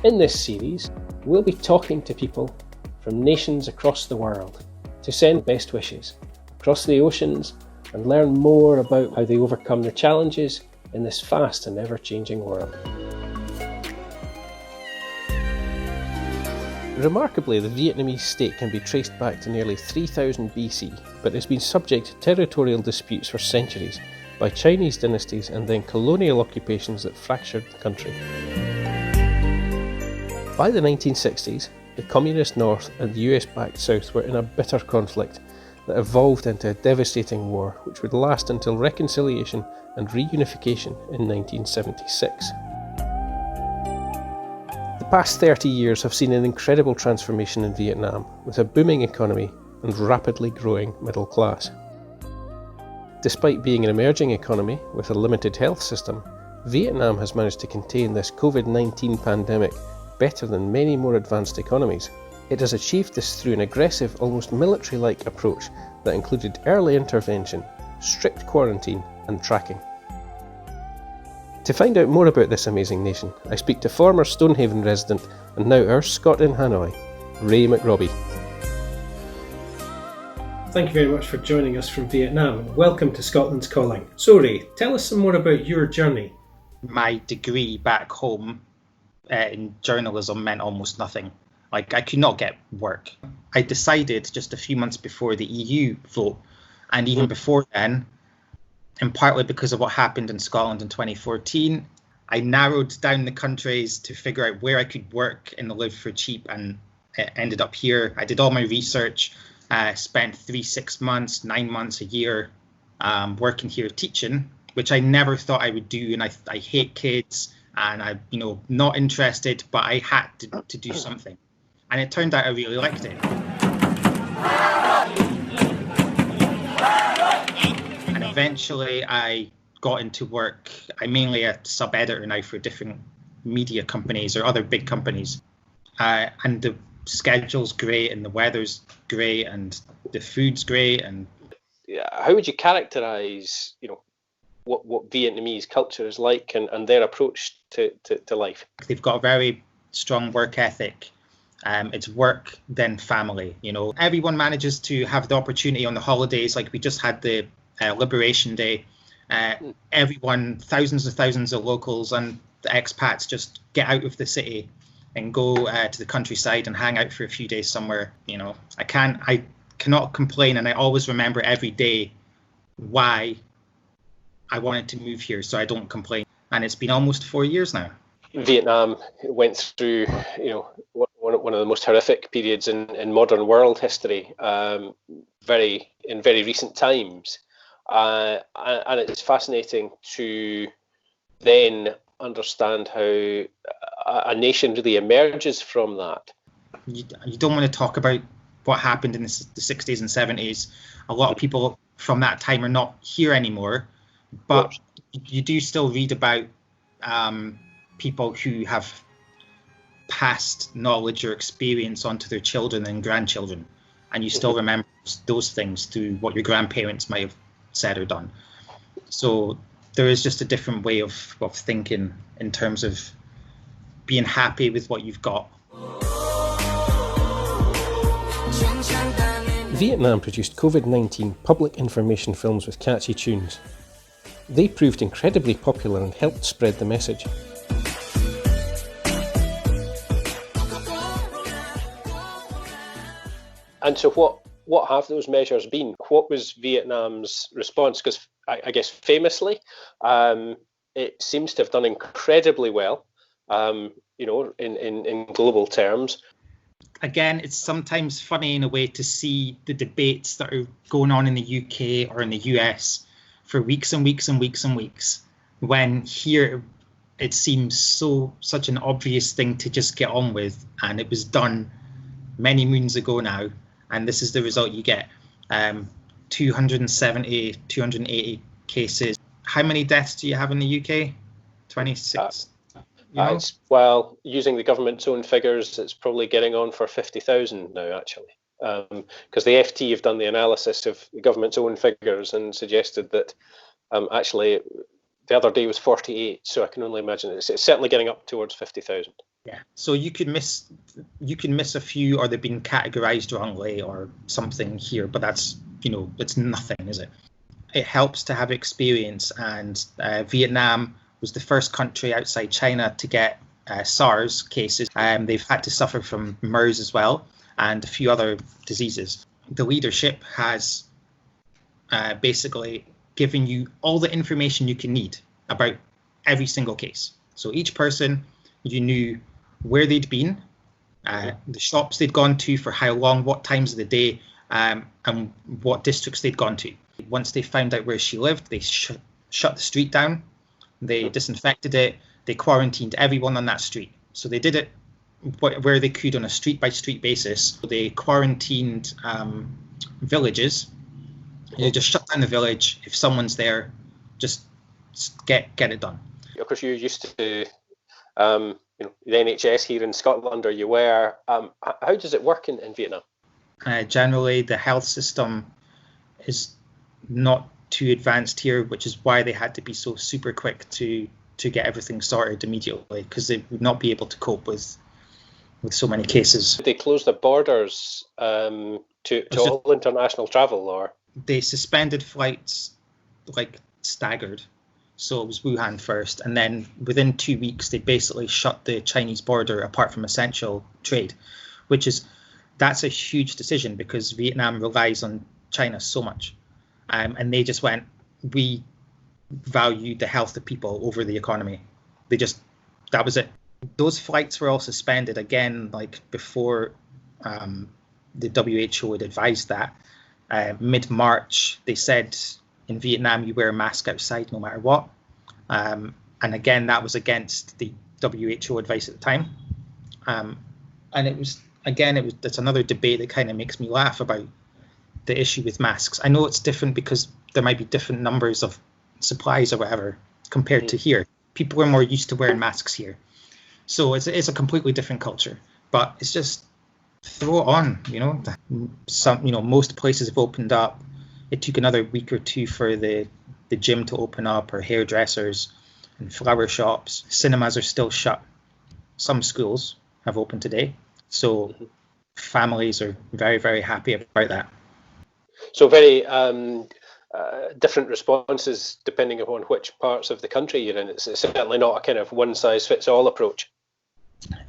In this series, we'll be talking to people from nations across the world to send best wishes across the oceans and learn more about how they overcome the challenges in this fast and ever-changing world. Remarkably, the Vietnamese state can be traced back to nearly 3000 BC, but has been subject to territorial disputes for centuries by Chinese dynasties and then colonial occupations that fractured the country. By the 1960s, the Communist North and the US-backed South were in a bitter conflict that evolved into a devastating war which would last until reconciliation and reunification in 1976. The past 30 years have seen an incredible transformation in Vietnam, with a booming economy and rapidly growing middle class. Despite being an emerging economy with a limited health system, Vietnam has managed to contain this COVID-19 pandemic better than many more advanced economies. It has achieved this through an aggressive, almost military-like approach that included early intervention, strict quarantine and tracking. To find out more about this amazing nation, I speak to former Stonehaven resident and now our Scot in Hanoi, Ray McRobbie. Thank you very much for joining us from Vietnam and welcome to Scotland's Calling. So Ray, tell us some more about your journey. My degree back home in journalism meant almost nothing. I could not get work. I decided just a few months before the EU vote, and even before then, and partly because of what happened in Scotland in 2014, I narrowed down the countries to figure out where I could work and live for cheap, and it ended up here. I did all my research, spent 3, 6 months, 9 months, a year working here teaching, which I never thought I would do, and I hate kids. And I'm, not interested, but I had to do something. And it turned out I really liked it. And eventually I got into work. I'm mainly a sub-editor now for different media companies or other big companies. And the schedule's great and the weather's great and the food's great. And how would you characterise, what Vietnamese culture is like and their approach to life? They've got a very strong work ethic. It's work, then family. Everyone manages to have the opportunity on the holidays. Like we just had the Liberation Day. Everyone, thousands of locals and the expats just get out of the city and go to the countryside and hang out for a few days somewhere. I cannot complain, and I always remember every day why I wanted to move here, so I don't complain. And it's been almost 4 years now. Vietnam went through, one of the most horrific periods in modern world history, very recent times. And it's fascinating to then understand how a nation really emerges from that. You don't want to talk about what happened in the 60s and 70s. A lot of people from that time are not here anymore. But you do still read about people who have passed knowledge or experience onto their children and grandchildren, and you still remember those things through what your grandparents might have said or done. So there is just a different way of thinking in terms of being happy with what you've got. Vietnam produced COVID-19 public information films with catchy tunes. They proved incredibly popular and helped spread the message. And so what have those measures been? What was Vietnam's response? Because I guess famously, it seems to have done incredibly well, in global terms. Again, it's sometimes funny in a way to see the debates that are going on in the UK or in the US for weeks and weeks and weeks and weeks, when here it seems such an obvious thing to just get on with, and it was done many moons ago now, and this is the result you get. 270, 280 cases. How many deaths do you have in the UK? 26? Well, using the government's own figures, it's probably getting on for 50,000 now, actually. Because the FT have done the analysis of the government's own figures and suggested that actually the other day was 48, so I can only imagine it's certainly getting up towards 50,000. Yeah. So you can miss a few, or they've been categorized wrongly or something here, but that's, it's nothing, is it? It helps to have experience, and Vietnam was the first country outside China to get SARS cases. They've had to suffer from MERS as well, and a few other diseases. The leadership has basically given you all the information you can need about every single case. So each person, you knew where they'd been, the shops they'd gone to, for how long, what times of the day, and what districts they'd gone to. Once they found out where she lived, they shut the street down, they disinfected it, they quarantined everyone on that street. So they did it where they could on a street-by-street basis. They quarantined villages. You just shut down the village. If someone's there, just get it done. Of course, you're used to the NHS here in Scotland, or you were. How does it work in Vietnam? Generally, the health system is not too advanced here, which is why they had to be so super quick to get everything sorted immediately, because they would not be able to cope with so many cases. Did they close the borders to all international travel, or? They suspended flights like staggered. So it was Wuhan first, and then within 2 weeks they basically shut the Chinese border apart from essential trade, that's a huge decision because Vietnam relies on China so much. And they just went, we value the health of people over the economy. That was it. Those flights were all suspended again, like before the WHO had advised that. Mid-March, they said in Vietnam you wear a mask outside no matter what. And again, that was against the WHO advice at the time. And that's another debate that kind of makes me laugh about the issue with masks. I know it's different because there might be different numbers of supplies or whatever compared to here. People are more used to wearing masks here. So it's a completely different culture, but it's just throw it on, most places have opened up. It took another week or two for the gym to open up, or hairdressers and flower shops. Cinemas are still shut. Some schools have opened today. So families are very, very happy about that. So very different responses depending upon which parts of the country you're in. It's certainly not a kind of one-size-fits-all approach.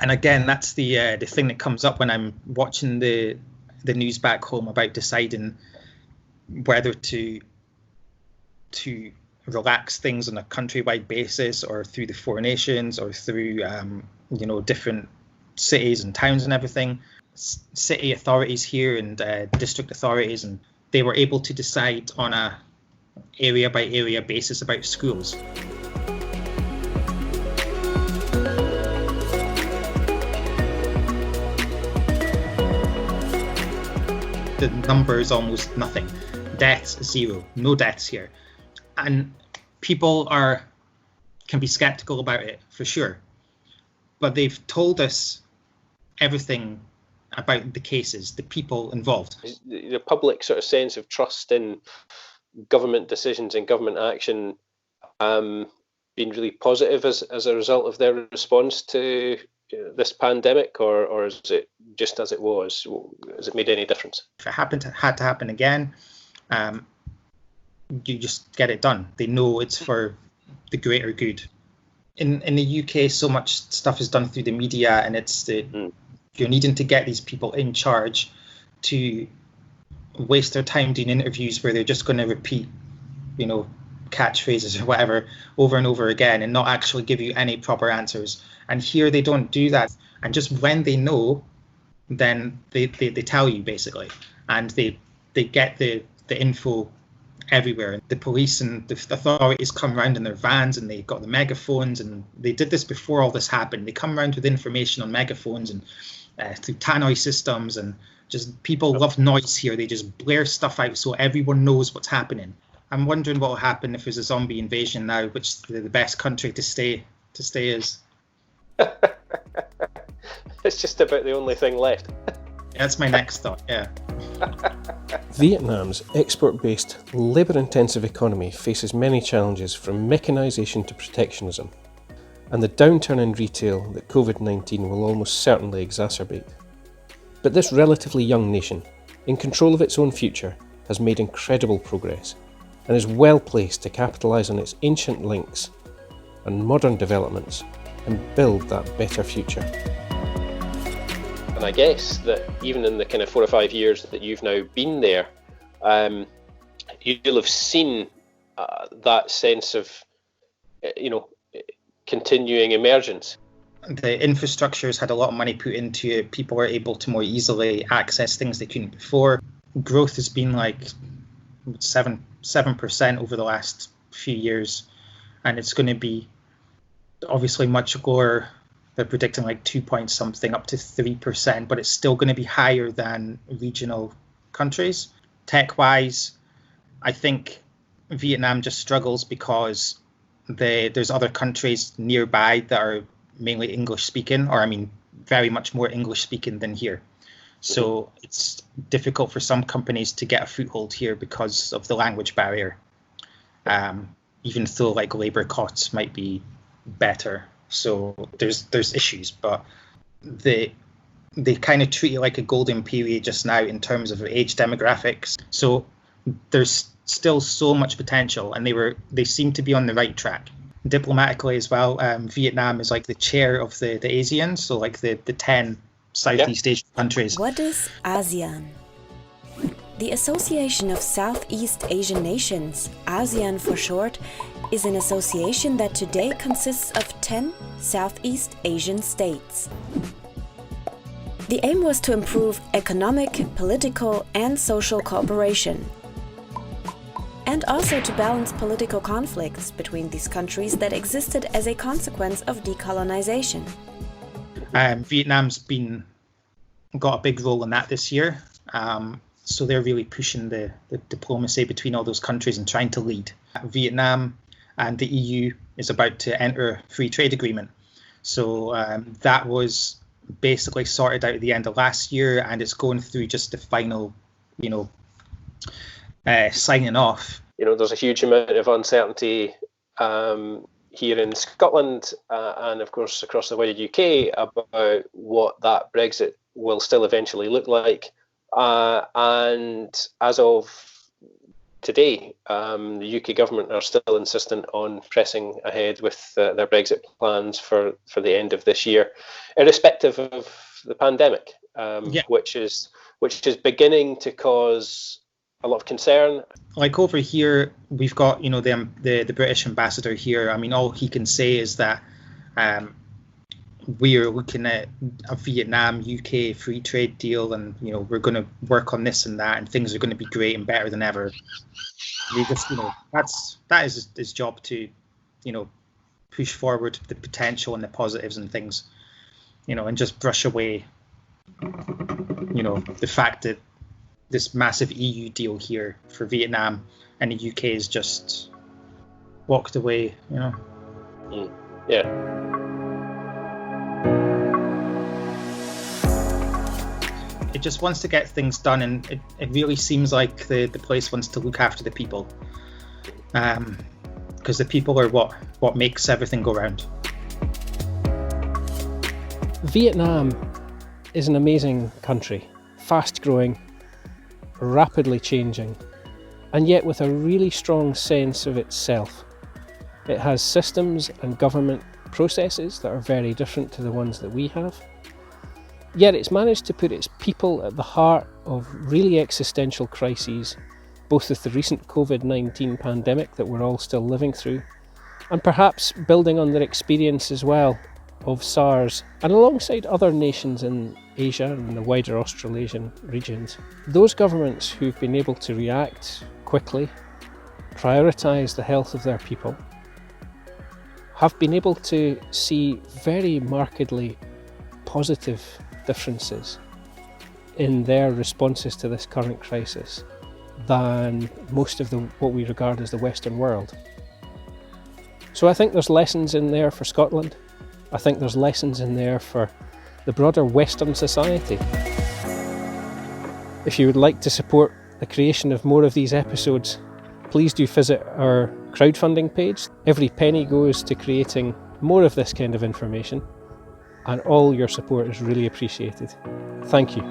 And again, that's the thing that comes up when I'm watching the news back home about deciding whether to relax things on a countrywide basis, or through the Four Nations, or through different cities and towns and everything. City authorities here and district authorities, and they were able to decide on a area by area basis about schools. The number is almost nothing. Deaths, zero. No deaths here. And people can be skeptical about it, for sure. But they've told us everything about the cases, the people involved. The public sort of sense of trust in government decisions and government action been really positive as a result of their response to this pandemic, or is it just as it was? Has it made any difference? If it had to happen again, you just get it done. They know it's for the greater good. In the UK, so much stuff is done through the media, and it's you're needing to get these people in charge to waste their time doing interviews where they're just going to repeat, catchphrases or whatever over and over again, and not actually give you any proper answers. And here they don't do that. And just when they know, then they tell you, basically, and they get the info everywhere. The police and the authorities come around in their vans, and they've got the megaphones, and they did this before all this happened. They come around with information on megaphones and through tannoy systems, and just people love noise here. They just blare stuff out so everyone knows what's happening. I'm wondering what will happen if there's a zombie invasion now, which the best country to stay is. It's just about the only thing left. That's my next thought, yeah. Vietnam's export-based, labour-intensive economy faces many challenges, from mechanisation to protectionism. and the downturn in retail that COVID-19 will almost certainly exacerbate. But this relatively young nation, in control of its own future, has made incredible progress and is well placed to capitalise on its ancient links and modern developments and build that better future. And I guess that even in the kind of 4 or 5 years that you've now been there, you'll have seen that sense of, continuing emergence. The infrastructure has had a lot of money put into it. People are able to more easily access things they couldn't before. Growth has been like 7% over the last few years, and it's going to be obviously much lower. They're predicting like 2 point something up to 3%, but it's still going to be higher than regional countries. Tech-wise, I think Vietnam just struggles because there's other countries nearby that are mainly English speaking, or very much more English speaking than here. So it's difficult for some companies to get a foothold here because of the language barrier, even though like labor costs might be better. So there's issues, but they kind of treat it like a golden period just now in terms of age demographics. So there's still so much potential, and they seem to be on the right track. Diplomatically as well, Vietnam is like the chair of the ASEAN, so like the 10 Southeast Asian countries. What is ASEAN? The Association of Southeast Asian Nations, ASEAN for short, is an association that today consists of 10 Southeast Asian states. The aim was to improve economic, political and social cooperation, and also to balance political conflicts between these countries that existed as a consequence of decolonization. Vietnam's got a big role in that this year. So they're really pushing the diplomacy between all those countries and trying to lead. Vietnam and the EU is about to enter a free trade agreement. So that was basically sorted out at the end of last year, and it's going through just the final, signing off. There's a huge amount of uncertainty here in Scotland and of course across the wider UK about what that Brexit will still eventually look like. And as of today, the UK government are still insistent on pressing ahead with their Brexit plans for the end of this year, irrespective of the pandemic, which is beginning to cause a lot of concern. Like over here, we've got the British ambassador here. All he can say is that we're looking at a Vietnam UK free trade deal, and we're going to work on this and that, and things are going to be great and better than ever. We just that is his job to push forward the potential and the positives and things, and just brush away the fact that this massive EU deal here for Vietnam and the UK is just walked away, Yeah. It just wants to get things done, and it really seems like the place wants to look after the people, because the people are what makes everything go round. Vietnam is an amazing country, fast growing, rapidly changing, and yet with a really strong sense of itself. It has systems and government processes that are very different to the ones that we have. Yet it's managed to put its people at the heart of really existential crises, both with the recent COVID-19 pandemic that we're all still living through, and perhaps building on their experience as well of SARS, and alongside other nations in Asia and the wider Australasian regions. Those governments who've been able to react quickly, prioritise the health of their people, have been able to see very markedly positive differences in their responses to this current crisis than most of what we regard as the Western world. So I think there's lessons in there for Scotland. I think there's lessons in there for the broader Western society. If you would like to support the creation of more of these episodes, please do visit our crowdfunding page. Every penny goes to creating more of this kind of information, and all your support is really appreciated. Thank you.